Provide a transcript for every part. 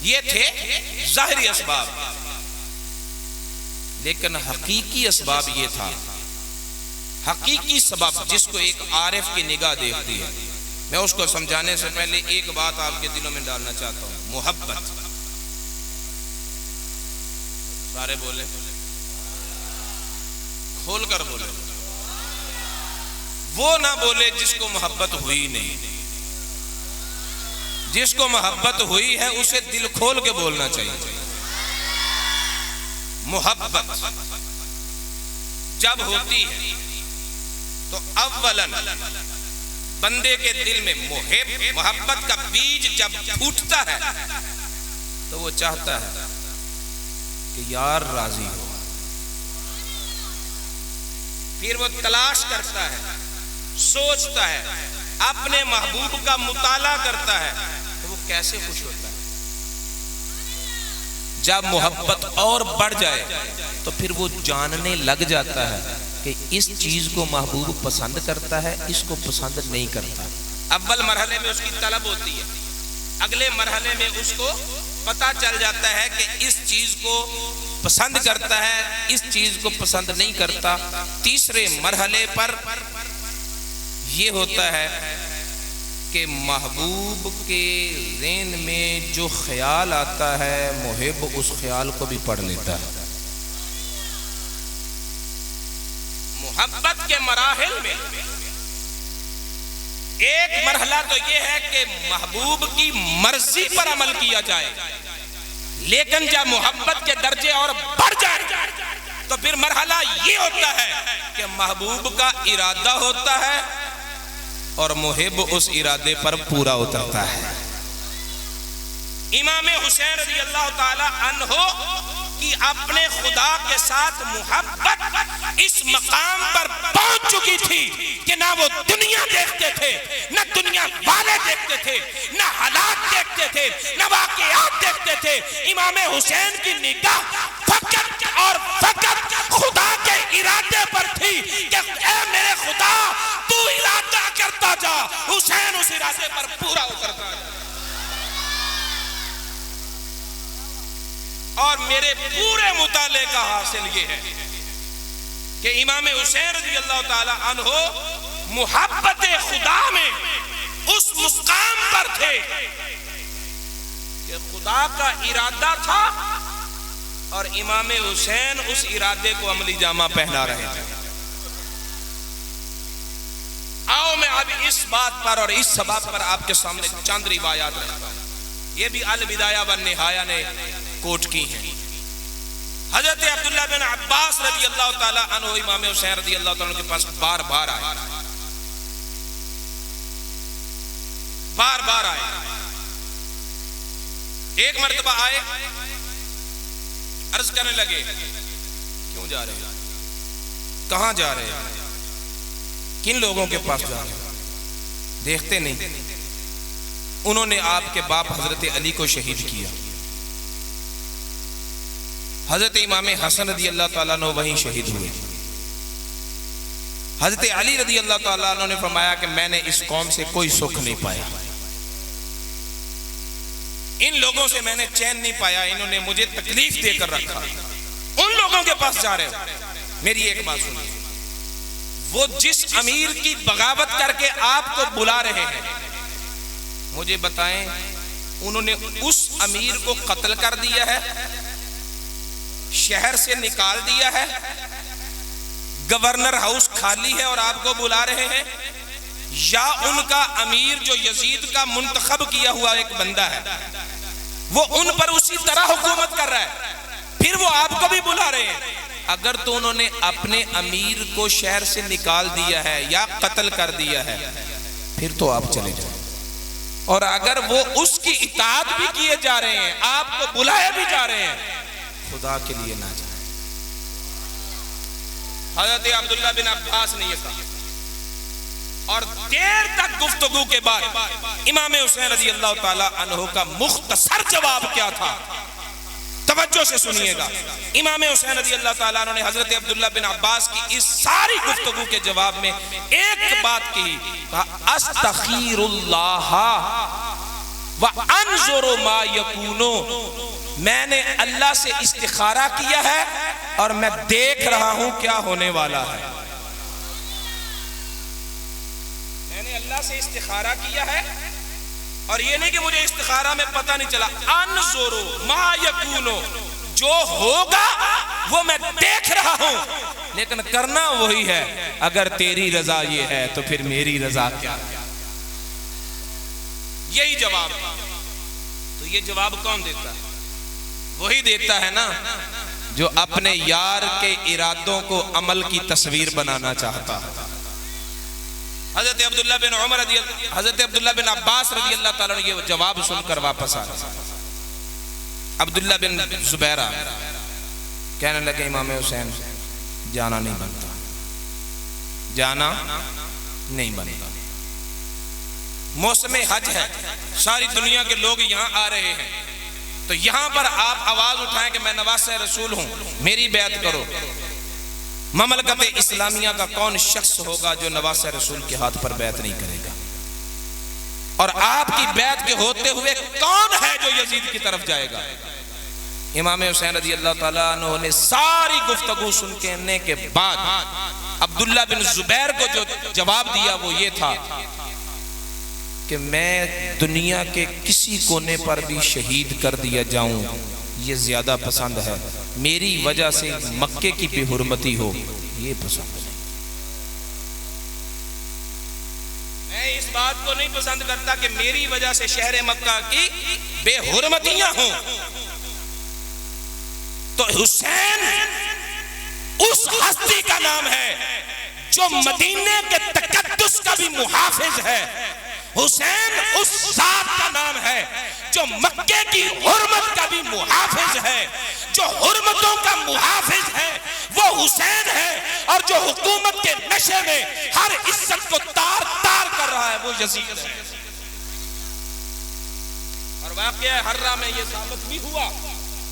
یہ تھے ظاہری اسباب، لیکن حقیقی اسباب یہ تھا، حقیقی سبب جس کو ایک عارف کی نگاہ دیکھتی ہے۔ میں اس کو سمجھانے سے پہلے ایک بات آپ کے دلوں میں ڈالنا چاہتا ہوں، محبت۔ سارے بولے، کھول کر بولے، وہ نہ بولے جس کو محبت ہوئی نہیں۔ جس کو محبت ہوئی ہے اسے دل کھول کے بولنا چاہیے۔ محبت جب ہوتی ہے تو اولاً بندے کے دل میں محبت کا بیج جب پھوٹتا ہے تو وہ چاہتا ہے کہ یار راضی ہو، پھر وہ تلاش کرتا ہے، سوچتا ہے، اپنے محبوب کا مطالعہ کرتا ہے تو وہ کیسے خوش ہوتا ہے۔ جب محبت اور بڑھ جائے تو پھر وہ جاننے لگ جاتا ہے کہ اس چیز کو محبوب پسند کرتا ہے، اس کو پسند نہیں کرتا۔ اول مرحلے میں اس کی طلب ہوتی ہے، اگلے مرحلے میں اس کو پتہ چل جاتا ہے کہ اس چیز کو پسند کرتا ہے، اس چیز کو پسند نہیں کرتا۔ تیسرے مرحلے پر یہ ہوتا ہے کہ محبوب کے ذہن میں جو خیال آتا ہے محب اس خیال کو بھی پڑھ لیتا ہے۔ محبت کے مراحل میں ایک مرحلہ تو یہ ہے کہ محبوب کی مرضی پر عمل کیا جائے، لیکن جب محبت کے درجے اور بڑھ جائے تو پھر مرحلہ یہ ہوتا ہے کہ محبوب کا ارادہ ہوتا ہے اور محب اس ارادے پر پورا اترتا ہے۔ امام حسین رضی اللہ تعالی عنہ کی اپنے خدا کے ساتھ محبت اس مقام پر پہنچ چکی تھی کہ نہ وہ دنیا دیکھتے تھے، نہ دنیا والے دیکھتے تھے، نہ حالات دیکھتے تھے، نہ واقعات دیکھتے تھے۔ امام حسین کی نگاہ فقط اور فقط خدا کے ارادے پر تھی کہ اے میرے خدا تو ارادہ کرتا جا، حسین اس ارادے پر پورا اترتا ہے۔ اور میرے پورے مطالعے کا حاصل یہ ہے کہ امام حسین رضی اللہ تعالی عنہ محبت خدا میں اس مقام پر تھے کہ خدا کا ارادہ تھا اور امام حسین اس ارادے کو عملی جامہ پہنا رہے تھے۔ آؤ میں اب اس بات پر اور اس سبب پر آپ کے سامنے چند روایات رکھتا ہوں، یہ بھی البدایہ والنہایہ نے کوٹ کی ہیں۔ حضرت عبداللہ بن عباس رضی اللہ تعالی عنہ امام حسین رضی اللہ تعالی عنہ کے پاس بار بار آئے، بار بار آئے۔ ایک مرتبہ آئے، عرض کرنے لگے کیوں جا رہے ہیں، کہاں جا رہے ہیں، کن لوگوں کے پاس جا رہے ہیں، دیکھتے نہیں۔ انہوں نے آپ کے باپ حضرت علی کو شہید کیا، حضرت امام حسن رضی اللہ تعالیٰ عنہ وہیں شہید ہوئے۔ حضرت علی رضی اللہ تعالیٰ عنہ نے فرمایا کہ میں نے اس قوم سے کوئی سکھ نہیں پایا، ان لوگوں سے میں نے چین نہیں پایا، انہوں نے مجھے تکلیف دے کر رکھا۔ ان لوگوں کے پاس جا رہے ہو، میری ایک بات سنیے، وہ جس امیر کی بغاوت کر کے آپ کو بلا رہے ہیں، مجھے بتائیں انہوں نے اس امیر کو قتل کر دیا ہے، شہر سے نکال دیا ہے، گورنر ہاؤس خالی ہے اور آپ کو بلا رہے ہیں، یا ان کا امیر جو یزید کا منتخب کیا ہوا ایک بندہ ہے وہ ان پر اسی طرح حکومت کر رہا ہے، پھر وہ آپ کو بھی بلا رہے ہیں؟ اگر تو انہوں نے اپنے امیر کو شہر سے نکال دیا ہے یا قتل کر دیا ہے پھر تو آپ چلے جائیں، اور اگر وہ اس کی اطاعت بھی کیے جا رہے ہیں، آپ کو بلائے بھی جا رہے ہیں، خدا کے لیے نہ جائیں۔ حضرت عبداللہ بن عباس نے یہ کہا، اور دیر تک گفتگو کے بعد امام حسین رضی اللہ تعالی عنہ کا مختصر جواب کیا تھا، توجہ سے سنیے گا۔ امام حسین رضی اللہ تعالیٰ عنہ نے حضرت عبداللہ بن عباس کی اس ساری گفتگو کے جواب میں ایک بات کی، استغفر اللہ وَأَنْظُرُ مَا يَكُونُ، میں نے اللہ سے استخارہ کیا ہے اور میں دیکھ رہا ہوں کیا ہونے والا ہے. میں نے اللہ سے استخارہ کیا ہے اور یہ نہیں کہ مجھے استخارہ میں پتہ نہیں چلا. انظرو ما یکونو، جو ہوگا وہ میں دیکھ رہا ہوں، لیکن کرنا وہی ہے. اگر تیری رضا یہ ہے تو پھر میری رضا کیا ہے؟ یہی جواب. تو یہ جواب کون دیتا ہے؟ وہی دیتا ہے نا جو اپنے یار کے ارادوں کو عمل کی تصویر بنانا چاہتا ہے. حضرت عبداللہ بن عمر حضرت عبداللہ بن عباس رضی اللہ تعالیٰ نے یہ جواب سن کر واپس آ رہے. عبداللہ بن زبیرہ کہنے لگے امام حسین جانا نہیں بنتا، جانا نہیں بنتا. موسم حج ہے، ساری دنیا کے لوگ یہاں آ رہے ہیں، تو یہاں پر آپ آواز اٹھائیں کہ میں نواسہ رسول ہوں، میری بیعت کرو. مملکت اسلامیہ کا کون شخص ہوگا جو نواسہ رسول کے ہاتھ پر بیعت نہیں کرے گا؟ اور آپ کی بیعت کے ہوتے ہوئے کون ہے جو یزید کی طرف جائے گا؟ امام حسین رضی اللہ تعالیٰ عنہ نے ساری گفتگو سننے کے بعد عبداللہ بن زبیر کو جو جواب دیا وہ یہ تھا کہ میں دنیا کے کسی کونے پر بھی شہید کر دیا جاؤں یہ زیادہ پسند ہے، میری وجہ سے مکے کی بے حرمتی ہو یہ پسند ہے. میں اس بات کو نہیں پسند کرتا کہ میری وجہ سے شہر مکہ کی بے حرمتیاں ہوں. تو حسین اس ہستی کا نام ہے جو مدینے کے تقدس کا بھی محافظ ہے. حسین اس ذات کا نام ہے جو مکے کی حرمت کا بھی محافظ ہے. جو حرمتوں کا محافظ ہے وہ حسین ہے، اور جو حکومت کے نشے میں ہر عزت کو تار تار کر رہا ہے وہ یزید ہے. اور واقعہ حرہ میں یہ ثابت بھی ہوا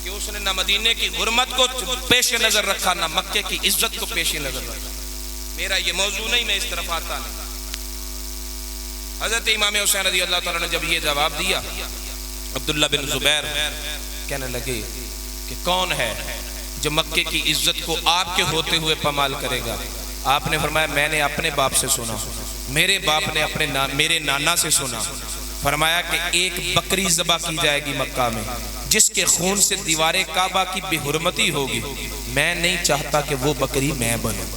کہ اس نے نہ مدینے کی حرمت کو پیش نظر رکھا نہ مکے کی عزت کو پیش نظر رکھا. میرا یہ موضوع نہیں، میں اس طرف آتا نہیں. حضرت امام حسین رضی اللہ تعالیٰ نے جب یہ جواب دیا، عبداللہ بن زبیر کہنے لگے کہ کون ہے جو مکے کی عزت کو آپ کے ہوتے ہوئے پامال کرے گا؟ آپ نے فرمایا میں نے اپنے باپ سے سنا، میرے باپ نے میرے نانا سے سنا. فرمایا کہ ایک بکری ذبح کی جائے گی مکہ میں جس کے خون سے دیوار کعبہ کی بے حرمتی ہوگی، میں نہیں چاہتا کہ وہ بکری میں بنوں.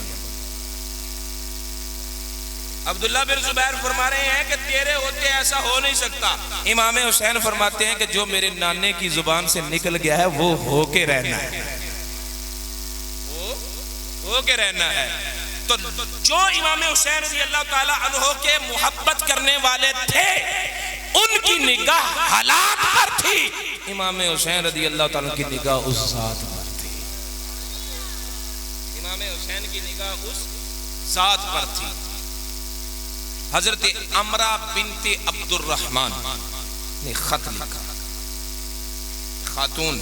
عبداللہ بن زبیر فرما رہے ہیں کہ تیرے ہوتے ایسا ہو نہیں سکتا. امام حسین فرماتے ہیں کہ جو میرے نانے کی زبان سے نکل گیا ہے وہ ہو کے رہنا ہے، وہ ہو کے رہنا ہے. تو جو امام حسین رضی اللہ تعالیٰ عنہ کے محبت کرنے والے تھے ان کی نگاہ حالات پر تھی، امام حسین رضی اللہ تعالیٰ کی نگاہ اس ذات پر تھی. امام حسین کی نگاہ اس ذات پر تھی. حضرت عمرہ بنت عبد الرحمن نے خط لکھا، خاتون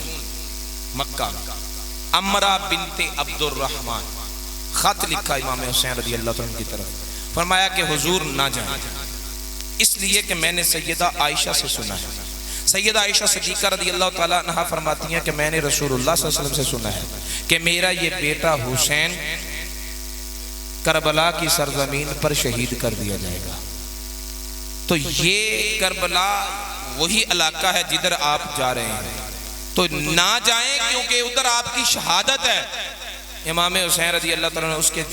مکہ، عمرہ بنت عبد الرحمن خط لکھا امام حسین رضی اللہ تعالیٰ کی طرف. فرمایا کہ حضور نہ جائیں، اس لیے کہ میں نے سیدہ عائشہ سے سنا ہے. سیدہ عائشہ صدیقہ رضی اللہ تعالیٰ عنہ فرماتی ہیں کہ میں نے رسول اللہ صلی اللہ علیہ وسلم سے سنا ہے کہ میرا یہ بیٹا حسین کربلا کی سرزمین پر شہید کر دیا جائے گا. تو یہ کربلا وہی علاقہ ہے جدھر آپ جا رہے ہیں، تو نہ جائیں کیونکہ ادھر آپ کی شہادت ہے. امام حسین رضی اللہ تعالیٰ نے اس کے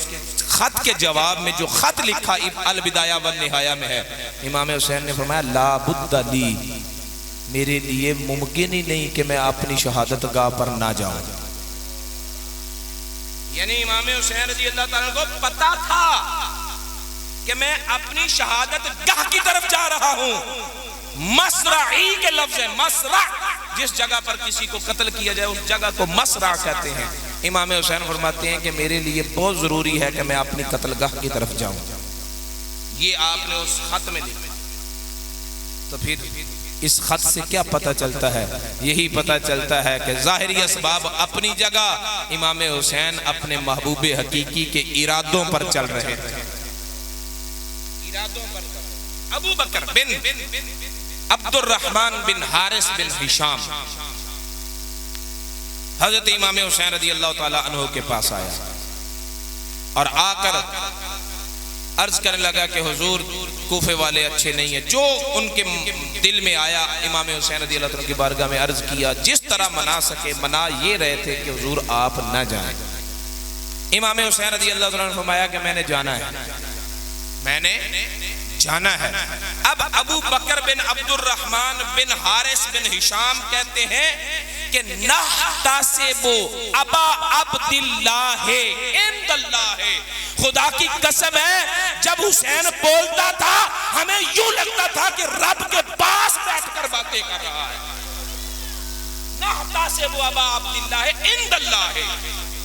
خط کے جواب میں جو خط لکھا البدایہ والنہایہ میں ہے، امام حسین نے فرمایا لا بد لی، میرے لیے ممکن ہی نہیں کہ میں اپنی شہادت گاہ پر نہ جاؤں. یعنی امام حسین رضی اللہ تعالیٰ کو پتا تھا کہ میں اپنی شہادت گاہ کی طرف جا رہا ہوں. مسرعی کے لفظ ہے، مسرع جس جگہ پر کسی کو قتل کیا جائے اس جگہ کو مسرع کہتے ہیں. امام حسین فرماتے ہیں کہ میرے لیے بہت ضروری ہے کہ میں اپنی قتل گاہ کی طرف جاؤں. یہ آپ نے اس خط میں لکھا. تو پھر اس خط سے کیا پتہ چلتا ہے؟ یہی پتہ چلتا ہے کہ ظاہری اسباب اپنی جگہ، امام حسین اپنے محبوب حقیقی کے ارادوں پر چل رہے تھے. ارادوں پر. ابو بکر بن عبد الرحمن بن حارث بن ہشام حضرت امام حسین رضی اللہ تعالیٰ عنہ کے پاس آیا اور آ کر عرض کرنے لگا کہ حضور کوفے والے اچھے نہیں ہیں. جو ان کے دل میں آیا امام حسین رضی اللہ عنہ کی بارگاہ میں عرض کیا. جس طرح منا سکے منا یہ رہے تھے کہ حضور آپ نہ جائیں. امام حسین رضی اللہ عنہ نے فرمایا کہ میں نے جانا ہے، میں نے جانا ہے. اب ابو بکر بن عبد الرحمن بن حارث بن ہشام کہتے ہیں کہ نحتسب ابا عبد اللہ عند اللہ، خدا کی قسم ہے جب حسین بولتا تھا ہمیں یوں لگتا تھا کہ رب کے پاس بیٹھ کر باتیں کر رہا ہے. نحتسب ابا عبد اللہ عند اللہ،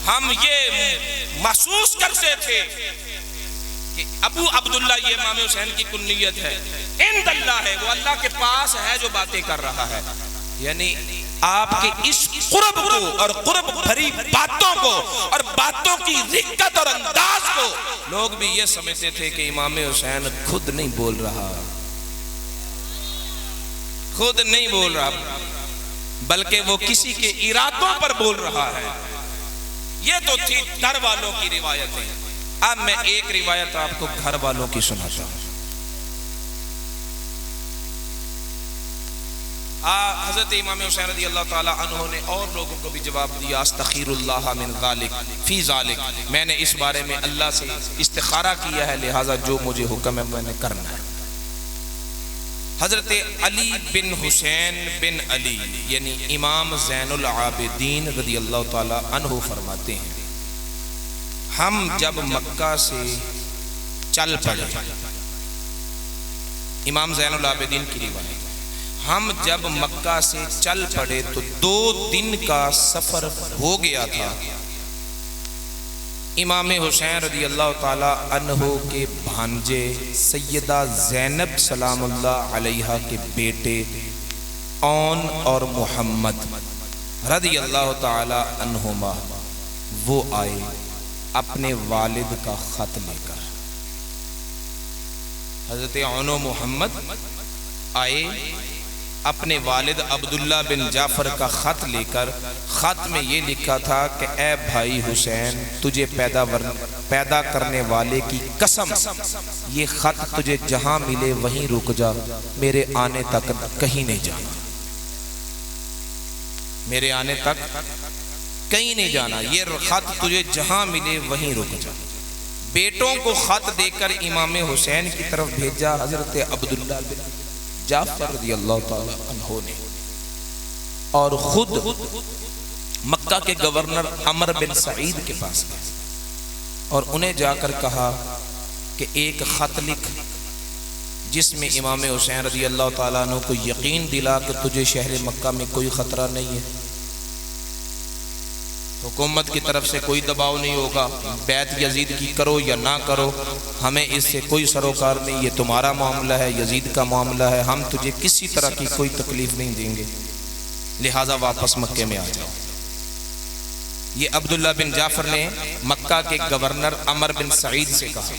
ہم یہ محسوس کرتے تھے کہ ابو عبداللہ یہ امام حسین کی کنیت ہے، عند اللہ ہے، وہ اللہ کے پاس ہے جو باتیں کر رہا ہے. یعنی آپ کے اس قرب کو اور قرب بھری باتوں کو اور باتوں کی رقت اور انداز کو لوگ بھی یہ سمجھتے تھے کہ امام حسین خود نہیں بول رہا، خود نہیں بول رہا، بلکہ وہ کسی کے ارادوں پر بول رہا ہے. یہ تو تھی گھر والوں کی روایتیں. اب میں ایک روایت آپ کو گھر والوں کی سناتا ہوں. حضرت امام حسین رضی اللہ تعالی عنہ نے اور لوگوں کو بھی جواب دیا، استخیر اللہ من ذالک فی ذالک، میں نے اس بارے میں اللہ سے استخارہ کیا ہے، لہٰذا جو مجھے حکم ہے میں نے کرنا ہے. حضرت علی بن حسین بن علی یعنی امام زین العابدین رضی اللہ تعالی عنہ فرماتے ہیں ہم جب مکہ سے چل پڑے، امام زین العابدین کی روایت، ہم جب مکہ سے چل پڑے تو 2 دن کا سفر ہو گیا تھا. امام حسین رضی اللہ تعالی عنہ کے بھانجے سیدہ زینب سلام اللہ علیہا کے بیٹے اون اور محمد رضی اللہ تعالی عنہما وہ آئے اپنے والد کا خط لے کر. حضرت اون و محمد آئے اپنے والد عبداللہ بن جعفر کا خط لے کر. خط میں یہ لکھا تھا کہ اے بھائی حسین، تجھے پیدا کرنے والے کی قسم، یہ خط تجھے جہاں ملے وہیں رک جا، میرے آنے تک کہیں نہیں جانا، میرے آنے تک کہیں نہیں جانا، یہ خط تجھے جہاں ملے وہیں رک جا. بیٹوں کو خط دے کر امام حسین کی طرف بھیجا حضرت عبداللہ بن جعفر رضی اللہ تعالی عنہ نے، اور خود مکہ کے گورنر عمر بن سعید کے پاس گئے اور انہیں جا کر کہا کہ ایک خط لکھ جس میں امام حسین رضی اللہ تعالیٰ عنہ کو یقین دلا کہ تجھے شہر مکہ میں کوئی خطرہ نہیں ہے، حکومت کی طرف سے کوئی دباؤ نہیں ہوگا، بیعت یزید کی کرو یا نہ کرو، ہمیں اس سے کوئی سروکار نہیں، یہ تمہارا معاملہ ہے، یزید کا معاملہ ہے، ہم تجھے کسی طرح کی کوئی تکلیف نہیں دیں گے، لہٰذا واپس مکے میں آ جاؤ. یہ عبداللہ بن جعفر نے مکہ کے گورنر عمر بن سعید سے کہا.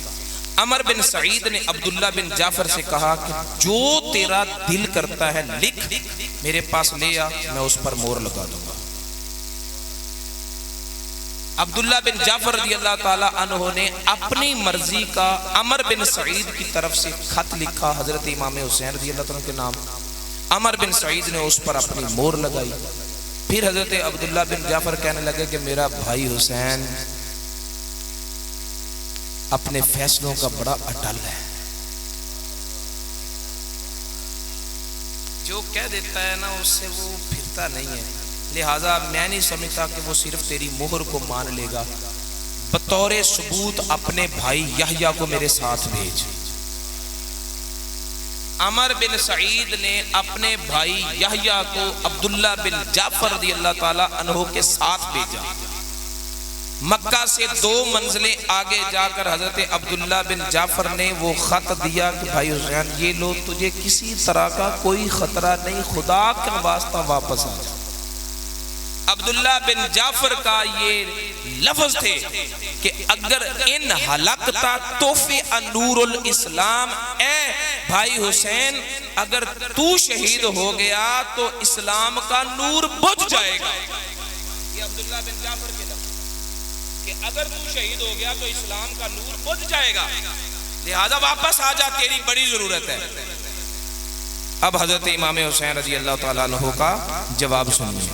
عمر بن سعید نے عبداللہ بن جعفر سے کہا کہ جو تیرا دل کرتا ہے لکھ، میرے پاس لے آ، میں اس پر مہر لگا دوں گا. عبداللہ بن جعفر رضی اللہ تعالی عنہ نے اپنی مرضی کا عمر بن سعید کی طرف سے خط لکھا حضرت امام حسین رضی اللہ عنہ کے نام. عمر بن سعید نے اس پر اپنی مہر لگائی. پھر حضرت عبداللہ بن جعفر کہنے لگے کہ میرا بھائی حسین اپنے فیصلوں کا بڑا اٹل ہے، جو کہہ دیتا ہے نا اس سے وہ پھرتا نہیں ہے، لہٰذا میں نہیں سمجھتا کہ وہ صرف تیری مہر کو مان لے گا، بطور ثبوت اپنے بھائی یحییٰ کو میرے ساتھ بھیج. عمر بن سعید نے اپنے بھائی یحییٰ کو عبداللہ بن جعفر رضی اللہ تعالی عنہ کے ساتھ بھیجا. مکہ سے 2 منزلیں آگے جا کر حضرت عبداللہ بن جعفر نے وہ خط دیا کہ بھائی حسین یہ لو، تجھے کسی طرح کا کوئی خطرہ نہیں، خدا کا واسطہ واپس آ جا. عبداللہ بن جعفر کا یہ لفظ تھے کہ اگر ان حلقتا توفع نور الاسلام، اے بھائی حسین اگر تو شہید ہو گیا تو اسلام کا نور بجھ جائے گا. یہ عبداللہ بن جعفر کے لفظ کہ اگر تو شہید ہو گیا تو اسلام کا نور بجھ جائے گا، لہذا واپس آ جا، تیری بڑی ضرورت ہے. اب حضرت امام حسین رضی اللہ تعالیٰ عنہ کا جواب سنیے.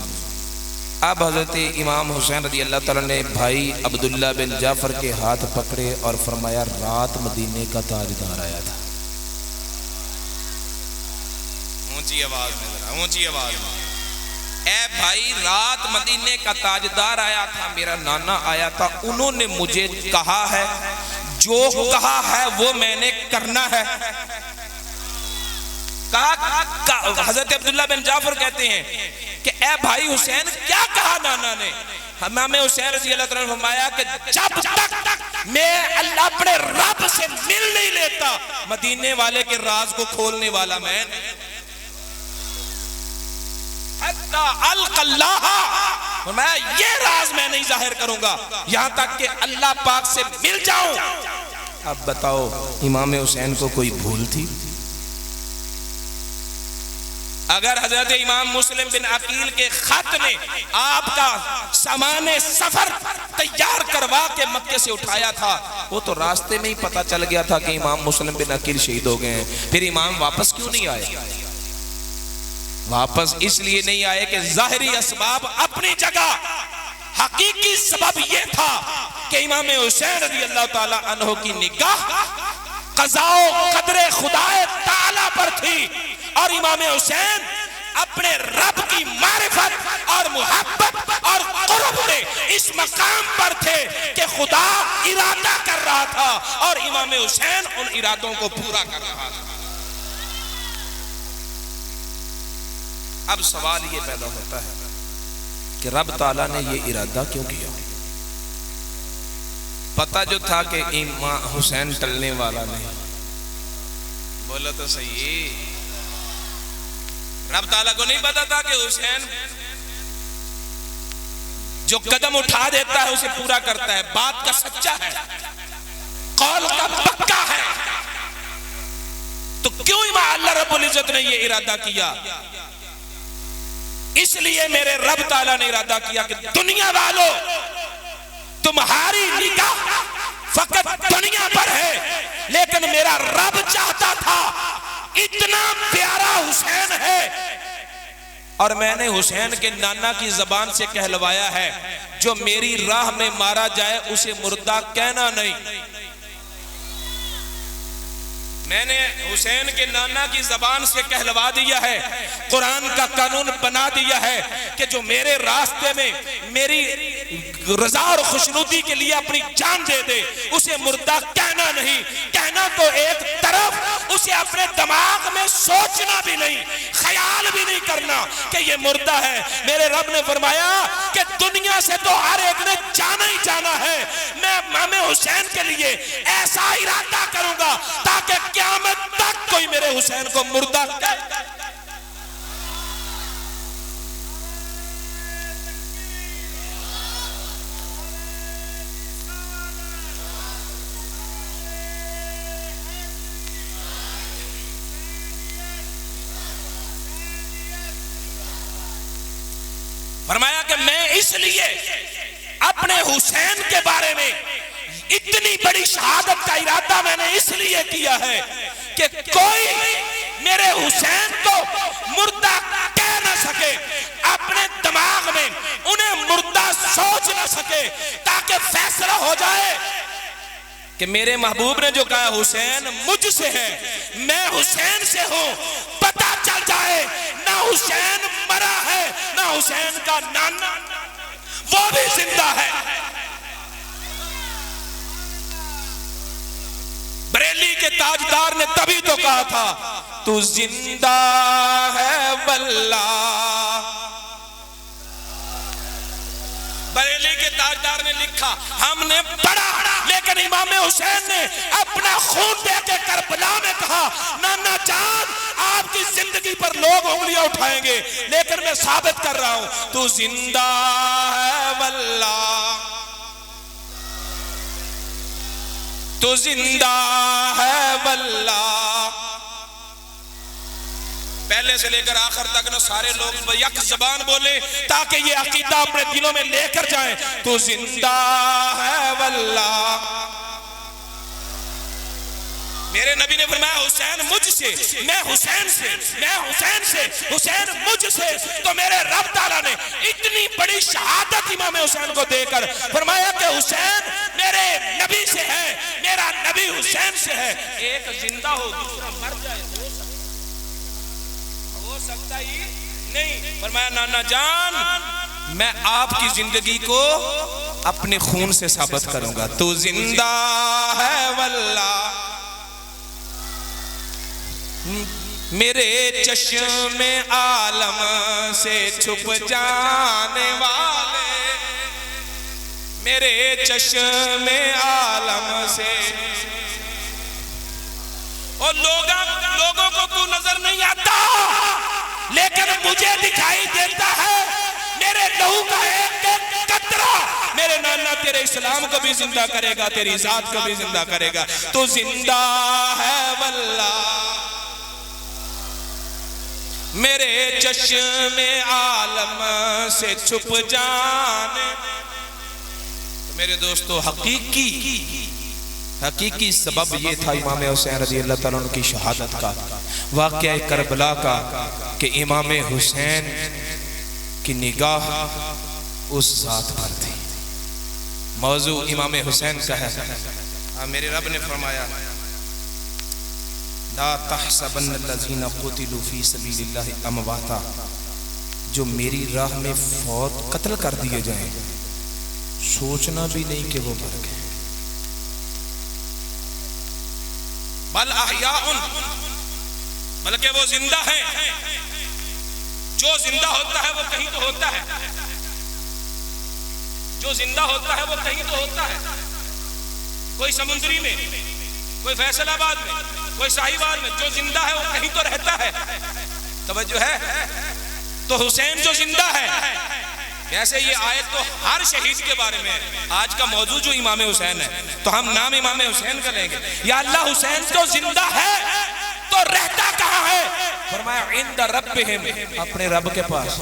اب حضرت امام حسین رضی اللہ تعالیٰ نے بھائی عبداللہ بن جعفر کے ہاتھ پکڑے اور فرمایا رات مدینے کا تاجدار آیا تھا. اونچی آواز میں ذرا، اونچی آواز میں. اے بھائی رات مدینے کا تاجدار آیا تھا، میرا نانا آیا تھا، انہوں نے مجھے کہا ہے جو کہا ہے وہ میں نے کرنا ہے. حضرت عبداللہ بن جعفر کہتے ہیں کہ اے بھائی حسین کیا کہا نانا نے؟ امام حسین رضی اللہ تعالیٰ نے فرمایا کہ جب تک میں اللہ اپنے رب سے مل نہیں لیتا، مدینے والے کے راز کو کھولنے والا میں فرمایا یہ راز میں نہیں ظاہر کروں گا یہاں تک کہ اللہ پاک سے مل جاؤں. اب بتاؤ امام حسین کو کوئی بھول تھی؟ اگر حضرت امام مسلم بن عقیل کے خط نے آپ کا سامان سفر تیار کروا کے مکے سے اٹھایا تھا، وہ تو راستے میں ہی پتا چل گیا تھا کہ امام مسلم بن عقیل شہید ہو گئے ہیں. پھر امام واپس کیوں نہیں آئے؟ واپس اس لیے نہیں آئے کہ ظاہری اسباب اپنی جگہ، حقیقی سبب یہ تھا کہ امام حسین رضی اللہ تعالی عنہ کی نگاہ قضاء و قدر خدا تعالی پر تھی، اور امام حسین اپنے رب کی معرفت اور محبت اور قرب میں اس مقام پر تھے کہ خدا ارادہ کر رہا تھا اور امام حسین ان ارادوں کو پورا کر رہا تھا. اب سوال یہ پیدا ہوتا ہے کہ رب تعالیٰ نے یہ ارادہ کیوں کیا؟ پتہ جو تھا کہ امام حسین ٹلنے والا نہیں. بولو تو صحیح. رب تعالیٰ کو نہیں پتا تھا کہ حسین جو قدم اٹھا دیتا ہے اسے پورا کرتا ہے، بات کا سچا ہے، قول کا پکا ہے. تو کیوں اللہ رب العزت نے یہ ارادہ کیا؟ اس لیے میرے رب تعالیٰ نے ارادہ کیا کہ دنیا والوں تمہاری نگاہ فقط دنیا پر ہے، لیکن میرا رب چاہتا تھا اتنا پیارا حسین ہے، اور میں نے حسین کے نانا کی زبان سے کہلوایا ہے جو میری راہ میں مارا جائے اسے مردہ کہنا نہیں. میں نے حسین کے نانا کی زبان سے کہلوا دیا ہے، قرآن کا قانون بنا دیا ہے کہ جو میرے راستے میں میری رضا اور خوشنودی کے لیے اپنی جان دے دے اسے مردہ کہنا نہیں. کہنا تو ایک طرف، اسے اپنے دماغ میں سوچنا بھی نہیں، خیال بھی نہیں کرنا کہ یہ مردہ ہے. میرے رب نے فرمایا کہ دنیا سے تو ہر ایک نے جانا ہی جانا ہے، میں امام حسین کے لیے ایسا ارادہ کروں گا تاکہ قیامت تک کوئی میرے حسین کو مردہ کہے. فرمایا کہ میں اس لیے اپنے حسین کے بارے میں اتنی بڑی شہادت کا ارادہ میں نے اس لیے کیا ہے کہ کوئی میرے حسین کو مردہ کہہ نہ سکے، اپنے دماغ میں انہیں مردہ سوچ نہ سکے، تاکہ فیصلہ ہو جائے کہ میرے محبوب نے جو کہا حسین مجھ سے ہے، میں حسین سے ہوں. پتہ چل جائے نہ حسین مرا ہے نہ حسین کا نانا وہ بھی زندہ ہے. بریلی کے تاجدار نے تبھی تو کہا تھا تو زندہ ہے واللہ. بریلی کے تاجدار نے لکھا ہم نے پڑھا، لیکن امام حسین نے اپنا خون دے کے کربلا میں کہا نانا جان آپ کی زندگی پر لوگ انگلیاں اٹھائیں گے، لیکن میں ثابت کر رہا ہوں تو زندہ ہے واللہ، تو زندہ ہے واللہ۔ پہلے سے لے کر آخر تک نہ سارے لوگ یک زبان بولیں تاکہ یہ عقیدہ اپنے دلوں میں لے کر جائیں، تو زندہ ہے واللہ۔ میرے نبی نے فرمایا حسین مجھ سے، میں حسین سے، میں حسین سے، حسین مجھ سے، تو میرے رب تعالیٰ نے اتنی بڑی شہادت امام حسین کو دے کر فرمایا کہ حسین میرے نبی سے ہے، میرا نبی حسین سے ہے۔ ایک زندہ ہو دوسرا مر جائے، ہو سکتا ہی نہیں۔ فرمایا نانا جان میں آپ کی زندگی کو اپنے خون سے ثابت کروں گا، تو زندہ ہے واللہ۔ میرے چشم عالم سے چھپ جانے والے، میرے چشم عالم سے، اور لوگوں کو تو نظر نہیں آتا لیکن مجھے دکھائی دیتا ہے، میرے لہو کا ایک قطرہ میرے نانا تیرے اسلام کو بھی زندہ کرے گا، تیری ذات کو بھی زندہ کرے گا، تو زندہ ہے واللہ۔ میرے چشم عالم سے چھپ جانے، تو میرے دوستو حقیقی سبب یہ تھا امام حسین رضی اللہ تعالیٰ عنہ کی شہادت کا، واقعہ کربلا کا، کہ امام حسین کی نگاہ اس ذات پر تھی۔ موضوع امام حسین کا ہے۔ میرے رب نے فرمایا لا تحسبن الذین قتلوا فی سبیل اللہ امواتا، جو میری راہ میں فوت قتل کر دیے جائیں سوچنا بھی نہیں کہ وہ مر گئے، بل احیاء، بلکہ وہ زندہ ہیں۔ جو زندہ ہوتا ہے وہ کہیں تو ہوتا ہے، جو زندہ ہوتا ہے وہ کہیں تو ہوتا ہے، کوئی سمندری میں، کوئی فیصل آباد میں، کوئی ساہیوال میں، جو زندہ ہے وہ کہیں تو رہتا ہے۔ توجہ ہے؟ تو حسین جو زندہ ہے، ویسے یہ آیت تو ہر شہید کے بارے میں ہے، آج کا موضوع جو امام حسین ہے تو ہم نام امام حسین کا لیں گے۔ یا اللہ حسین جو زندہ ہے تو رہتا کہاں ہے؟ فرمایا عند ربہم، اپنے رب کے پاس۔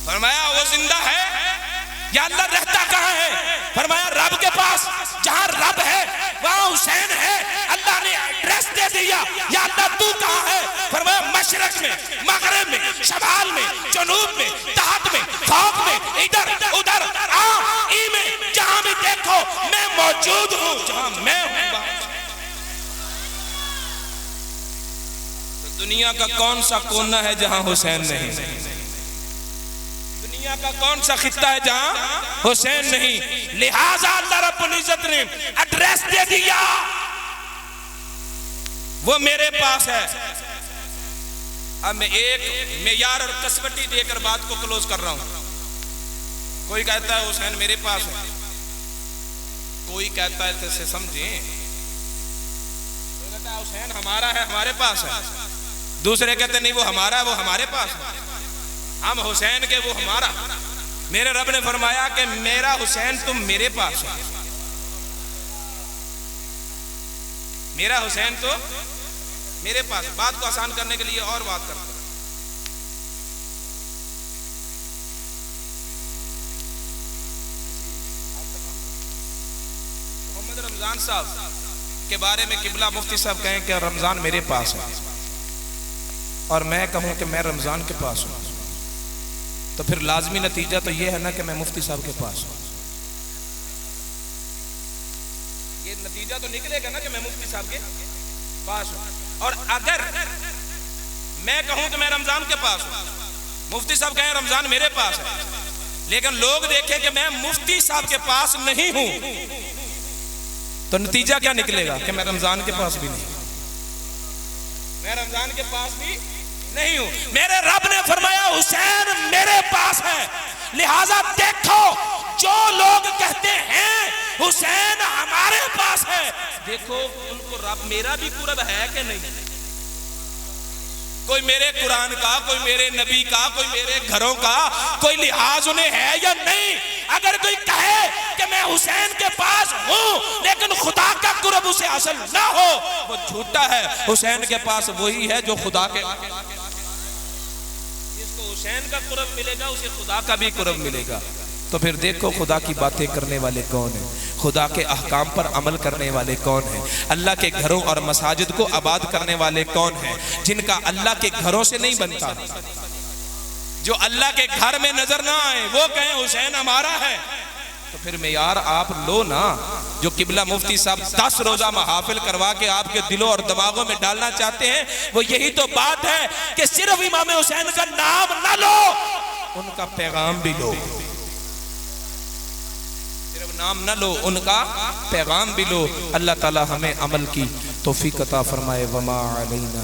فرمایا وہ زندہ ہے، یا اللہ رہتا کہاں ہے؟ فرمایا رب کے پاس، جہاں رب ہے وہاں حسین ہے۔ اللہ نے ایڈریس دے دیا، یا اللہ تو کہاں ہے؟ فرمایا مشرق میں، مغرب میں، شمال میں، جنوب میں، تحت میں، فوق میں، ادھر ادھر ای میں، جہاں بھی دیکھو میں موجود ہوں، جہاں میں ہوں۔ دنیا کا کون سا کونا ہے جہاں حسین نہیں؟ دنیا کا کون سا خطہ ہے جہاں حسین نہیں؟ لہٰذا اللہ رب العزت نے ایڈریس دے دیا، وہ میرے پاس ہے۔ اب میں ایک معیار اور کسوٹی دے کر بات کو کلوز کر رہا ہوں۔ کوئی کہتا ہے حسین میرے پاس ہے، کوئی کہتا ہے اسے سمجھیں، کوئی کہتا ہے حسین ہمارا ہے، ہمارے پاس ہے، دوسرے کہتے ہیں نہیں وہ ہمارا ہے، وہ ہمارے پاس ہے، ہم حسین کے وہ ہمارا۔ میرے رب نے فرمایا کہ میرا حسین تم میرے پاس ہے، میرا حسین تو میرے پاس۔ بات کو آسان کرنے کے لیے اور بات کرتا ہوں۔ محمد رمضان صاحب کے بارے میں قبلہ مفتی صاحب کہیں کہ رمضان میرے پاس ہے، اور میں کہوں کہ میں رمضان کے پاس ہوں، تو پھر لازمی نتیجہ تو یہ ہے نا کہ میں مفتی صاحب کے پاس ہوں۔ یہ نتیجہ تو نکلے گا نا کہ میں مفتی صاحب کے پاس ہوں۔ اور اگر میں کہوں کہ میں رمضان کے پاس ہوں، مفتی صاحب کہیں رمضان میرے پاس ہے، لیکن لوگ دیکھیں کہ میں مفتی صاحب کے پاس نہیں ہوں، تو نتیجہ کیا نکلے گا کہ میں رمضان کے پاس بھی نہیں، میں رمضان کے پاس بھی نہیں ہوں۔ میرے رب نے فرمایا حسین میرے پاس ہے، لہٰذا دیکھو جو لوگ کہتے ہیں حسین ہمارے پاس ہے۔ دیکھو ان کو رب میرا بھی قرب ہے کہ نہیں؟ کوئی میرے قرآن کا، کوئی میرے نبی کا، کوئی میرے گھروں کا کوئی لحاظ انہیں ہے یا نہیں؟ اگر کوئی کہے کہ میں حسین کے پاس ہوں لیکن خدا کا قرب اسے حاصل نہ ہو، وہ جھوٹا ہے۔ حسین کے پاس وہی ہے جو خدا کے، جس کو حسین کا قرب ملے گا اسے خدا کا بھی قرب ملے گا۔ تو پھر دیکھو خدا کی باتیں کرنے والے کون ہیں، خدا کے احکام پر عمل کرنے والے کون ہیں، اللہ کے گھروں اور مساجد کو آباد کرنے والے کون ہیں، جن کا اللہ کے گھروں سے نہیں بنتا، جو اللہ کے گھر میں نظر نہ آئے وہ کہیں حسین ہمارا ہے۔ تو پھر معیار آپ لو نا، جو قبلہ مفتی صاحب 10 روزہ محافل کروا کے آپ کے دلوں اور دماغوں میں ڈالنا چاہتے ہیں، وہ یہی تو بات ہے کہ صرف امام حسین کا نام نہ لو، ان کا پیغام بھی لو، نام نہ لو ان کا پیغام بھی لو۔ اللہ تعالی ہمیں عمل کی توفیق عطا فرمائے۔ وما علینا